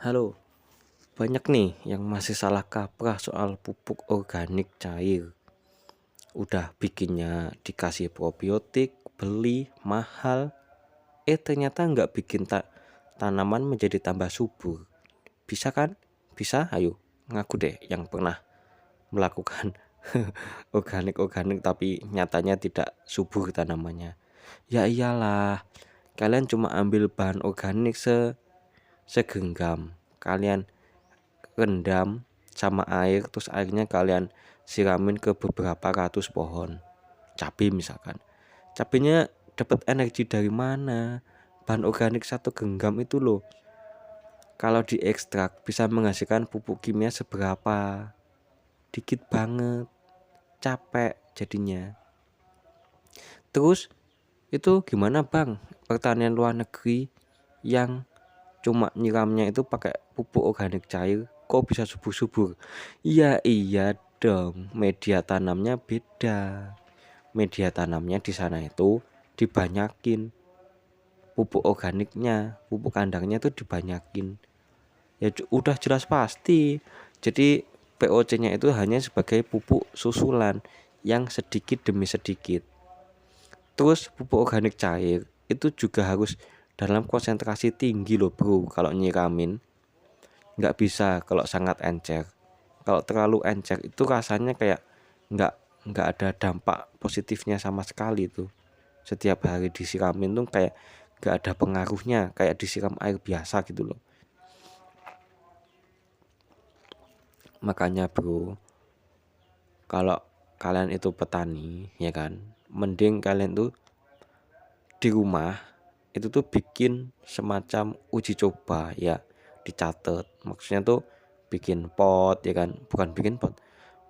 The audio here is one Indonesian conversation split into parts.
Halo, banyak nih yang masih salah kaprah soal pupuk organik cair. Udah bikinnya dikasih probiotik, beli, mahal. Ternyata nggak bikin tanaman menjadi tambah subur. Bisa kan? Bisa? Ayo, ngaku deh yang pernah melakukan organik-organik tapi nyatanya tidak subur tanamannya. Ya iyalah, kalian cuma ambil bahan organik segenggam. Kalian rendam sama air, terus airnya kalian siramin ke beberapa ratus pohon cabai misalkan. Cabainya dapat energi dari mana? Bahan organik satu genggam itu loh, kalau diekstrak bisa menghasilkan pupuk kimia seberapa? Dikit banget, capek jadinya. Terus itu gimana bang, pertanian luar negeri yang cuma nyiramnya itu pakai pupuk organik cair kok bisa subur-subur? Iya dong, media tanamnya beda. Media tanamnya di sana itu dibanyakin, pupuk organiknya, pupuk kandangnya itu dibanyakin. Ya udah jelas pasti. Jadi POC-nya itu hanya sebagai pupuk susulan yang sedikit demi sedikit. Terus pupuk organik cair itu juga harus dalam konsentrasi tinggi loh bro kalau nyiramin. Nggak bisa kalau sangat encer. Kalau terlalu encer itu rasanya kayak nggak nggak ada dampak positifnya sama sekali tuh. Setiap hari disiramin tuh kayak nggak ada pengaruhnya, kayak disiram air biasa gitu loh. Makanya bro, kalau kalian itu petani ya kan, mending kalian tuh di rumah itu tuh bikin semacam uji coba ya, dicatat. Maksudnya tuh bikin pot ya kan, bukan bikin pot,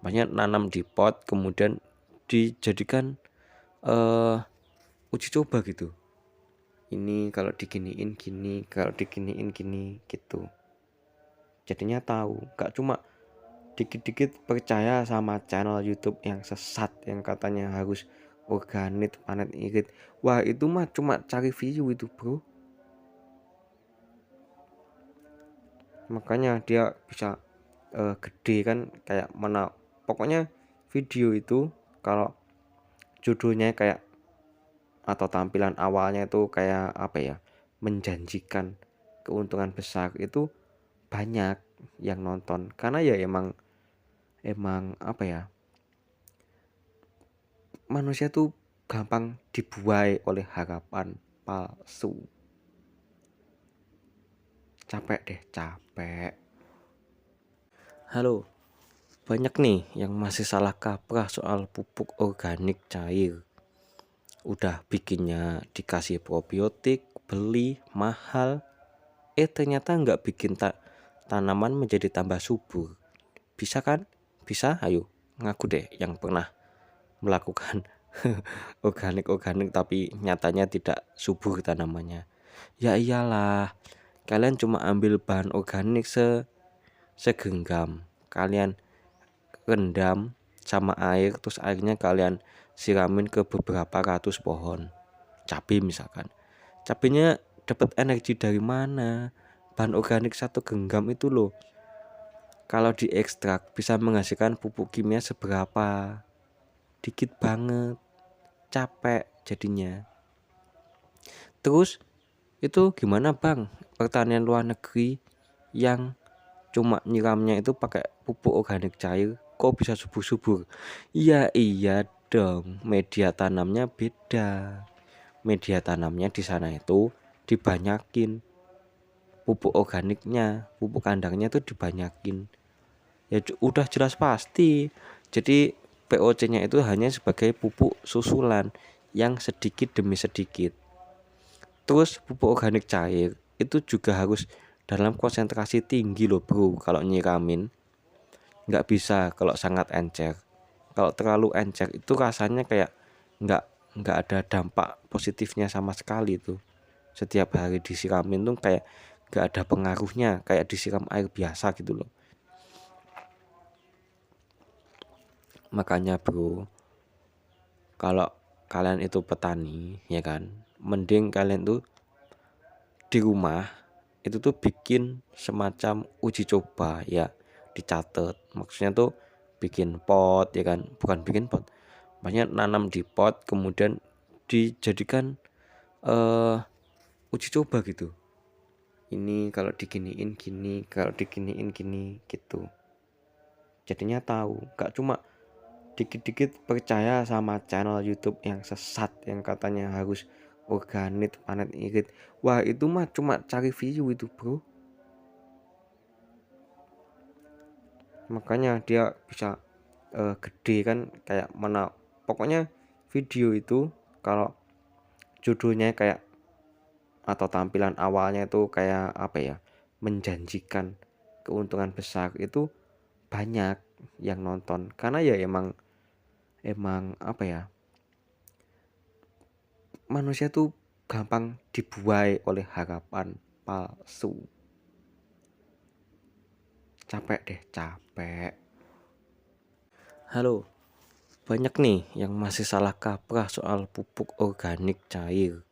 banyak nanam di pot kemudian dijadikan uji coba gitu. Ini kalau diginiin gini, kalau diginiin gini gitu. Jadinya tahu, gak cuma dikit-dikit percaya sama channel YouTube yang sesat yang katanya harus organik panen irit. Wah itu mah cuma cari view itu bro. Makanya dia bisa gede kan, kayak mana pokoknya video itu kalau judulnya kayak atau tampilan awalnya itu kayak apa ya, menjanjikan keuntungan besar, itu banyak yang nonton karena ya emang apa ya, manusia tuh gampang dibuai oleh harapan palsu. Capek deh, capek. Halo, banyak nih yang masih salah kaprah soal pupuk organik cair. Udah bikinnya dikasih probiotik, beli, mahal. Ternyata nggak bikin tanaman menjadi tambah subur. Bisa kan? Bisa? Ayo, ngaku deh yang pernah melakukan organik-organik tapi nyatanya tidak subur tanamannya. Ya iyalah, kalian cuma ambil bahan organik segenggam. Kalian rendam sama air, terus airnya kalian siramin ke beberapa ratus pohon cabai misalkan. Cabainya dapat energi dari mana? Bahan organik satu genggam itu loh, kalau diekstrak bisa menghasilkan pupuk kimia seberapa? Dikit banget, capek jadinya. Terus itu gimana bang, pertanian luar negeri yang cuma nyiramnya itu pakai pupuk organik cair kok bisa subur-subur? Iya dong, media tanamnya beda. Media tanamnya di sana itu dibanyakin, pupuk organiknya, pupuk kandangnya itu dibanyakin. Ya udah jelas pasti. Jadi POC-nya itu hanya sebagai pupuk susulan yang sedikit demi sedikit. Terus pupuk organik cair itu juga harus dalam konsentrasi tinggi loh bro kalau nyiramin. Nggak bisa kalau sangat encer. Kalau terlalu encer itu rasanya kayak nggak nggak ada dampak positifnya sama sekali tuh. Setiap hari disiramin tuh kayak nggak ada pengaruhnya, kayak disiram air biasa gitu loh. Makanya bro, kalau kalian itu petani ya kan, mending kalian tuh di rumah itu tuh bikin semacam uji coba ya, dicatat. Maksudnya tuh bikin pot ya kan, bukan bikin pot. Banyak nanam di pot kemudian dijadikan uji coba gitu. Ini kalau diginiin gini, kalau diginiin gini gitu. Jadinya tahu, gak cuma dikit-dikit percaya sama channel YouTube yang sesat yang katanya harus organik panet irit. Wah, itu mah cuma cari view itu, bro. Makanya dia bisa gede kan, kayak mana. Pokoknya video itu kalau judulnya kayak atau tampilan awalnya itu kayak apa ya, menjanjikan keuntungan besar, itu banyak yang nonton karena ya emang apa ya, manusia tuh gampang dibuai oleh harapan palsu. Capek deh, capek. Halo, banyak nih yang masih salah kaprah soal pupuk organik cair.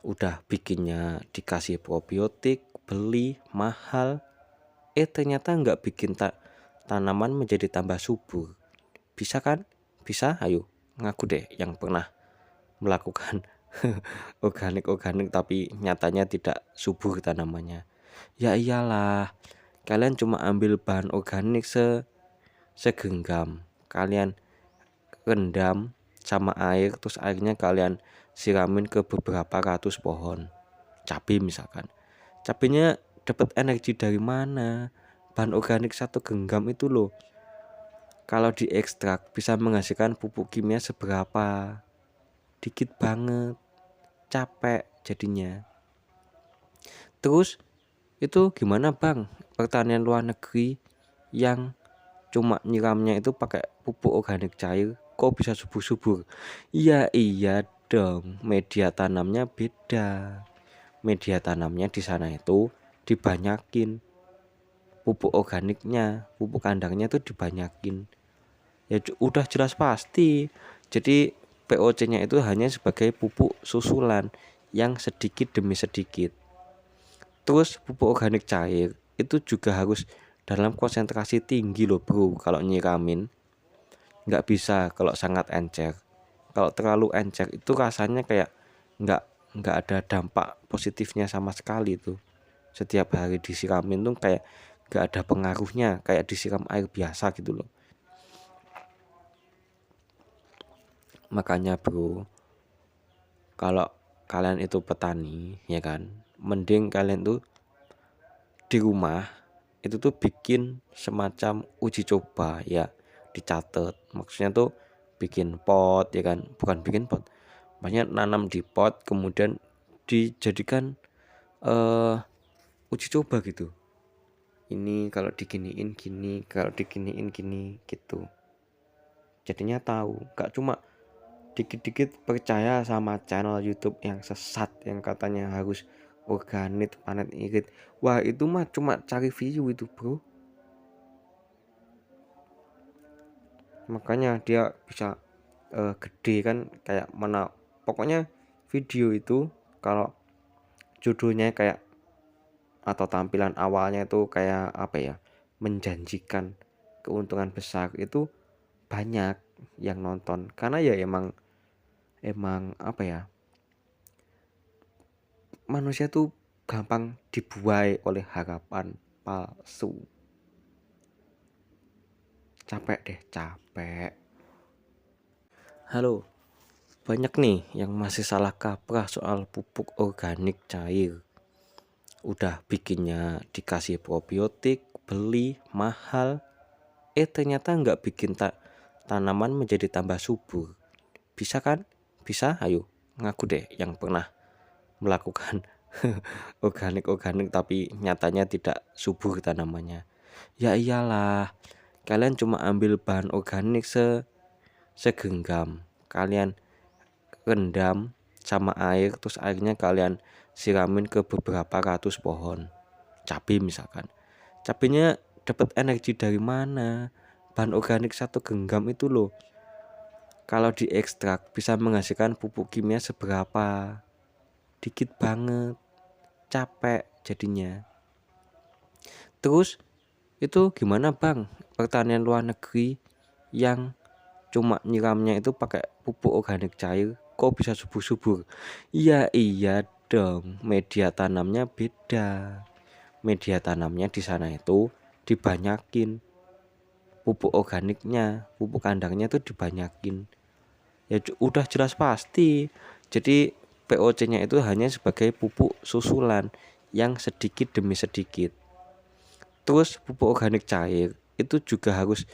Udah bikinnya dikasih probiotik, beli mahal, ternyata nggak bikin tanaman menjadi tambah subur. Bisa kan? Bisa? Ayo, ngaku deh yang pernah melakukan organik tapi nyatanya tidak subur tanamannya. Ya iyalah, kalian cuma ambil bahan organik segenggam. Kalian rendam sama air, terus airnya kalian siramin ke beberapa ratus pohon cabai misalkan. Cabainya dapat energi dari mana? Bahan organik satu genggam itu loh, kalau diekstrak bisa menghasilkan pupuk kimia seberapa? Dikit banget, capek jadinya. Terus itu gimana bang, pertanian luar negeri yang cuma nyiramnya itu pakai pupuk organik cair kok bisa subur-subur? Iya dong, media tanamnya beda. Media tanamnya di sana itu dibanyakin, pupuk organiknya, pupuk kandangnya itu dibanyakin. Ya udah jelas pasti. Jadi POC-nya itu hanya sebagai pupuk susulan yang sedikit demi sedikit. Terus pupuk organik cair itu juga harus dalam konsentrasi tinggi loh bro kalau nyiramin. Nggak bisa kalau sangat encer. Kalau terlalu encer itu rasanya kayak nggak nggak ada dampak positifnya sama sekali tuh. Setiap hari disiramin tuh kayak nggak ada pengaruhnya, kayak disiram air biasa gitu loh. Makanya bro, kalau kalian itu petani ya kan, mending kalian tuh di rumah itu tuh bikin semacam uji coba ya, dicatat. Maksudnya tuh bikin pot ya kan, bukan bikin pot. Banyak nanam di pot kemudian dijadikan uji coba gitu. Ini kalau diginiin gini, kalau diginiin gini gitu. Jadinya tahu, gak cuma dikit-dikit percaya sama channel YouTube yang sesat yang katanya harus organik panet irit. Wah, itu mah cuma cari view itu, bro. Makanya dia bisa gede kan, kayak mana. Pokoknya video itu kalau judulnya kayak atau tampilan awalnya itu kayak apa ya, menjanjikan keuntungan besar, itu banyak yang nonton karena ya emang apa ya, manusia tuh gampang dibuai oleh harapan palsu. Capek deh, capek. Halo, banyak nih yang masih salah kaprah soal pupuk organik cair. Udah bikinnya dikasih probiotik, beli mahal, ternyata nggak bikin tanaman menjadi tambah subur. Bisa kan? Bisa? Ayo, ngaku deh yang pernah melakukan organik tapi nyatanya tidak subur tanamannya. Ya iyalah, kalian cuma ambil bahan organik segenggam. Kalian rendam sama air, terus airnya kalian siramin ke beberapa ratus pohon cabai misalkan. Cabainya dapat energi dari mana? Bahan organik satu genggam itu loh, kalau diekstrak bisa menghasilkan pupuk kimia seberapa? Dikit banget, capek jadinya. Terus itu gimana bang pertanian luar negeri yang cuma nyiramnya itu pakai pupuk organik cair kok bisa subur-subur? Iya dong, media tanamnya beda. Media tanamnya di sana itu dibanyakin, pupuk organiknya, pupuk kandangnya itu dibanyakin. Ya udah jelas pasti. Jadi POC-nya itu hanya sebagai pupuk susulan yang sedikit demi sedikit. Terus pupuk organik cair itu juga harus